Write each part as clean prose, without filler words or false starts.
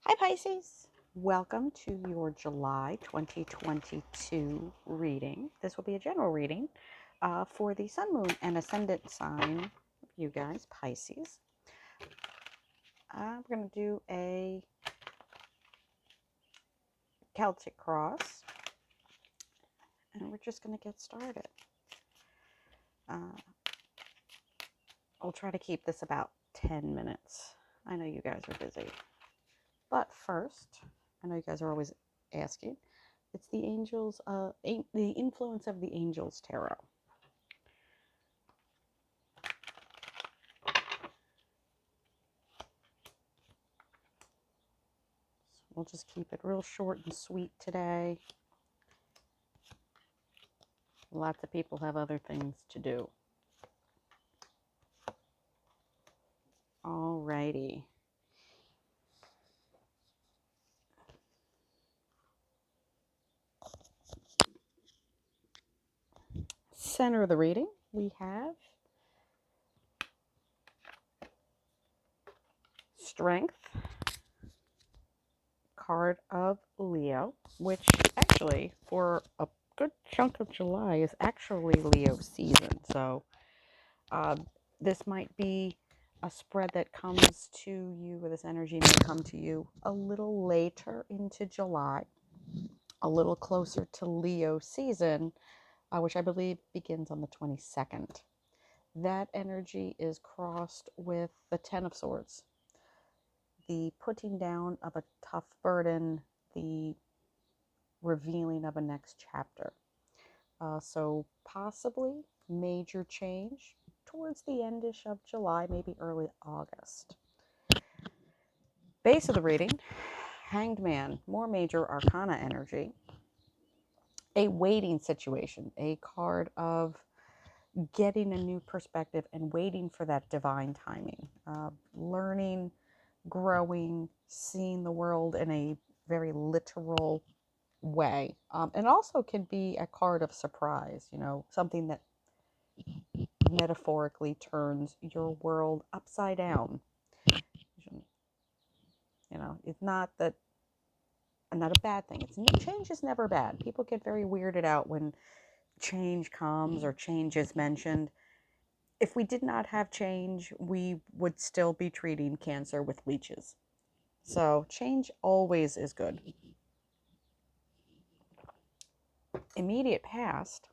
Hi Pisces, welcome to your July 2022 reading. This will be a general reading for the Sun, Moon, and Ascendant sign, you guys, Pisces. We're going to do a Celtic cross, and we're just going to get started. I'll try to keep this about 10 minutes. I know you guys are busy. But first, I know you guys are always asking, it's the angels, the influence of the angels tarot. We'll just keep it real short and sweet today. Lots of people have other things to do. Alrighty. Center of the reading, we have Strength, card of Leo, which actually, for a good chunk of July, is actually Leo season. So this might be a spread that comes to you, or this energy may come to you a little later into July, a little closer to Leo season, which I believe begins on the 22nd. That energy is crossed with the Ten of Swords, the putting down of a tough burden, the revealing of a next chapter. So possibly major change towards the endish of July, maybe early August. Base of the reading, Hanged Man, more major arcana energy. A waiting situation, a card of getting a new perspective and waiting for that divine timing. Learning, growing, seeing the world in a very literal way. And also can be a card of surprise, something that metaphorically turns your world upside down. It's not a bad thing. Change is never bad. People get very weirded out when change comes or change is mentioned. If we did not have change, we would still be treating cancer with leeches. So change always is good. Immediate past,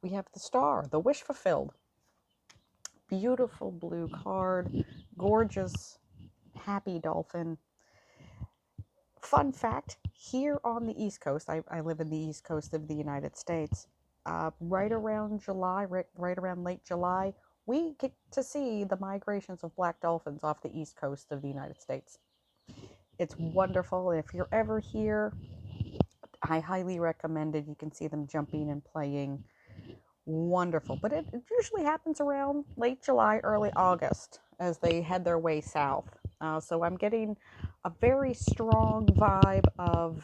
we have the Star, the wish fulfilled. Beautiful blue card, gorgeous, happy dolphin. Fun fact, here on the East Coast, I live in the East Coast of the United States, right around July, right around late July, we get to see the migrations of black dolphins off the East Coast of the United States. It's wonderful. If you're ever here, I highly recommend it. You can see them jumping and playing. Wonderful. But it usually happens around late July, early August as they head their way south. So I'm getting a very strong vibe of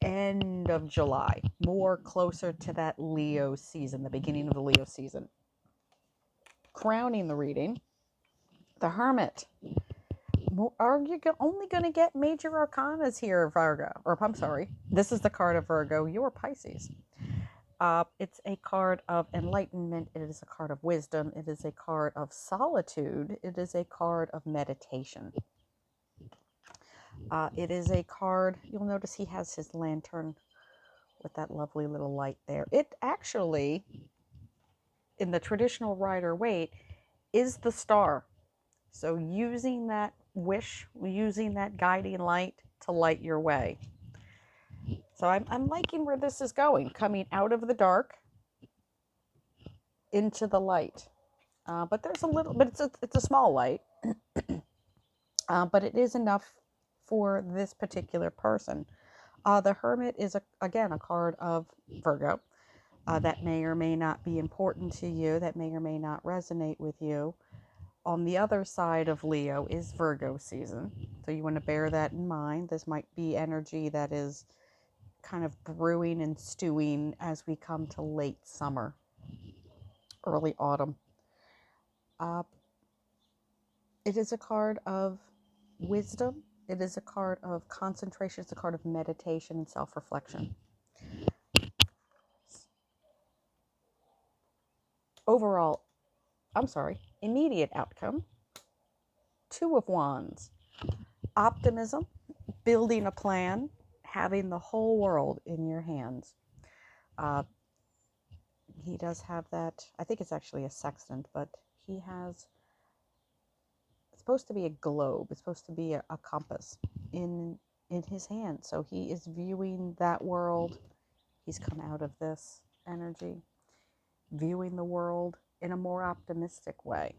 end of July, more closer to that Leo season, the beginning of the Leo season. Crowning the reading, the Hermit. Are you only going to get major arcanas here, Virgo? Or I'm sorry, this is the card of Virgo. You're Pisces. It's a card of enlightenment. It is a card of wisdom. It is a card of solitude. It is a card of meditation. It is a card, you'll notice he has his lantern with that lovely little light there. It actually, in the traditional Rider-Waite, is the star. So using that wish, using that guiding light to light your way. So I'm liking where this is going, coming out of the dark into the light. But there's a little, but it's a small light, but it is enough for this particular person. The Hermit is, again, a card of Virgo. That may or may not be important to you, that may or may not resonate with you. On the other side of Leo is Virgo season, so you want to bear that in mind. This might be energy that is kind of brewing and stewing as we come to late summer, early autumn. It is a card of wisdom. It is a card of concentration. It's a card of meditation and self-reflection. Overall, immediate outcome. Two of Wands. Optimism, building a plan, having the whole world in your hands. He does have that, I think it's actually a sextant, but he has, it's supposed to be a globe. It's supposed to be a compass in his hand. So he is viewing that world. He's come out of this energy, viewing the world in a more optimistic way.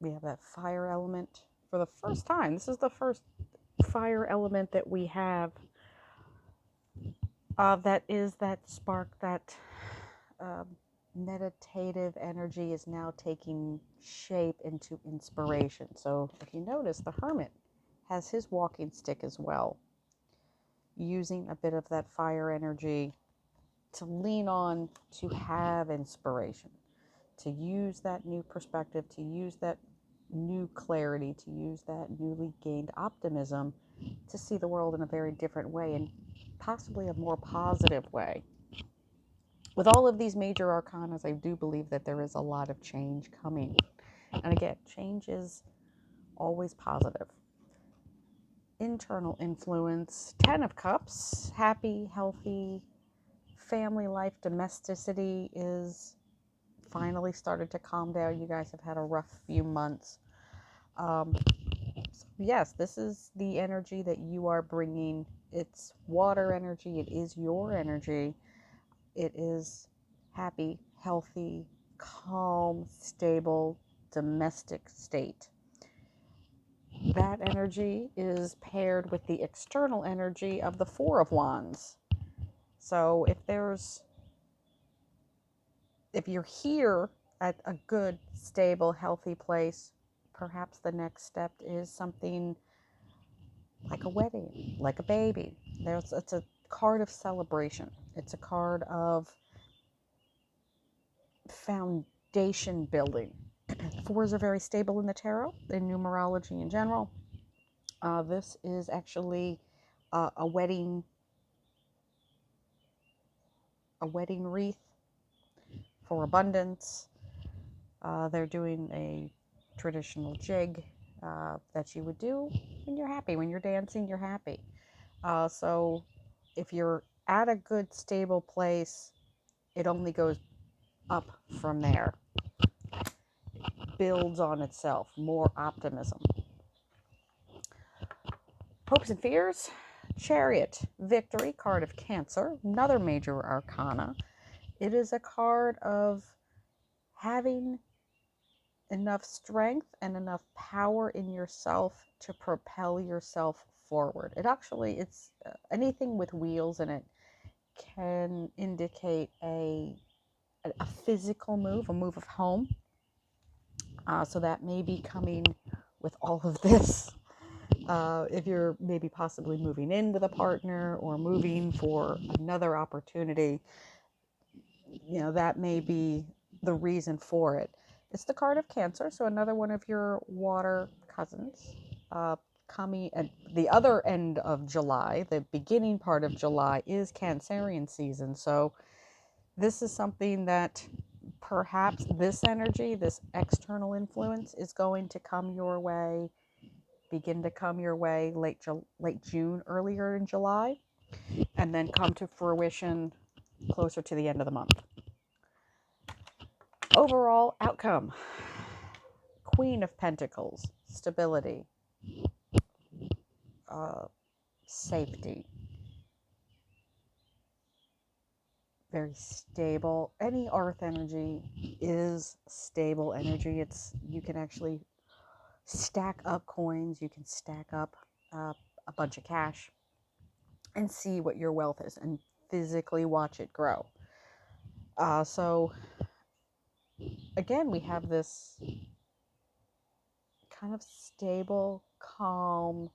We have that fire element for the first time. This is the first fire element that we have. That is that spark, that meditative energy is now taking shape into inspiration. So if you notice, the Hermit has his walking stick as well, using a bit of that fire energy to lean on, to have inspiration, to use that new perspective, to use that new clarity, to use that newly gained optimism to see the world in a very different way, and possibly a more positive way. With all of these major arcana, I do believe that there is a lot of change coming. And again, change is always positive. Internal influence, 10 of Cups, happy, healthy, family life, domesticity is finally started to calm down. You guys have had a rough few months. So yes, this is the energy that you are bringing. It's water energy. It is your energy. It is happy, healthy, calm, stable, domestic state. That energy is paired with the external energy of the Four of Wands. So if you're here at a good, stable, healthy place, perhaps the next step is something like a wedding, like a baby. It's a card of celebration. It's a card of foundation building. Fours are very stable in the tarot, in numerology in general. This is actually a wedding wreath for abundance. They're doing a traditional jig that you would do when you're happy. When you're dancing, you're happy. So if you're at a good, stable place, it only goes up from there. It builds on itself, more optimism. Hopes and fears, Chariot, victory, card of Cancer, another major arcana. It is a card of having enough strength and enough power in yourself to propel yourself forward. It's anything with wheels in it can indicate a physical move, a move of home. So that may be coming with all of this. If you're maybe possibly moving in with a partner or moving for another opportunity, that may be the reason for it. It's the card of Cancer, so another one of your water cousins coming at the other end of July. The beginning part of July is Cancerian season, so this is something that perhaps this energy, this external influence, is going to begin to come your way late June, earlier in July, and then come to fruition closer to the end of the month. Overall outcome, Queen of Pentacles, stability, safety, very stable. Any earth energy is stable energy. You can actually stack up coins, you can stack up a bunch of cash and see what your wealth is and physically watch it grow. So again, we have this kind of stable, calm,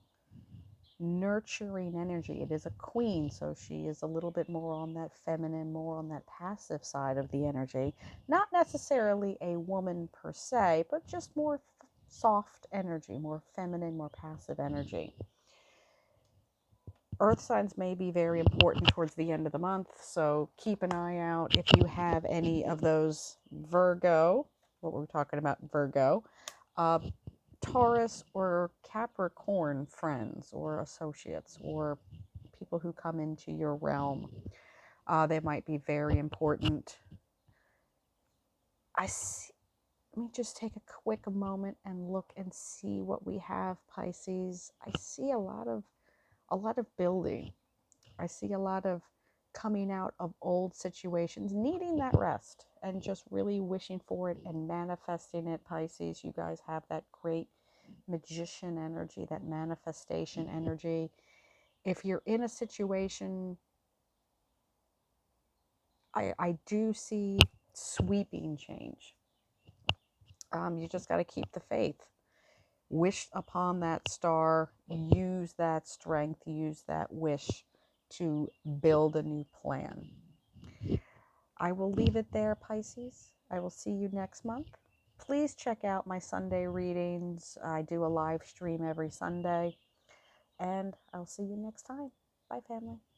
nurturing energy. It is a queen, so she is a little bit more on that feminine, more on that passive side of the energy. Not necessarily a woman per se, but just more soft energy, more feminine, more passive energy. Earth signs may be very important towards the end of the month, so keep an eye out if you have any of those Virgo, what we're talking about, Virgo, Taurus or Capricorn friends or associates or people who come into your realm. They might be very important. Let me just take a quick moment and look and see what we have, Pisces. I see a lot of building. I see a lot of coming out of old situations, needing that rest and just really wishing for it and manifesting it, Pisces. You guys have that great magician energy, that manifestation energy. If you're in a situation, I do see sweeping change. You just got to keep the faith. Wish upon that star, use that strength, use that wish to build a new plan. I will leave it there, Pisces. I will see you next month. Please check out my Sunday readings. I do a live stream every Sunday. And I'll see you next time. Bye, family.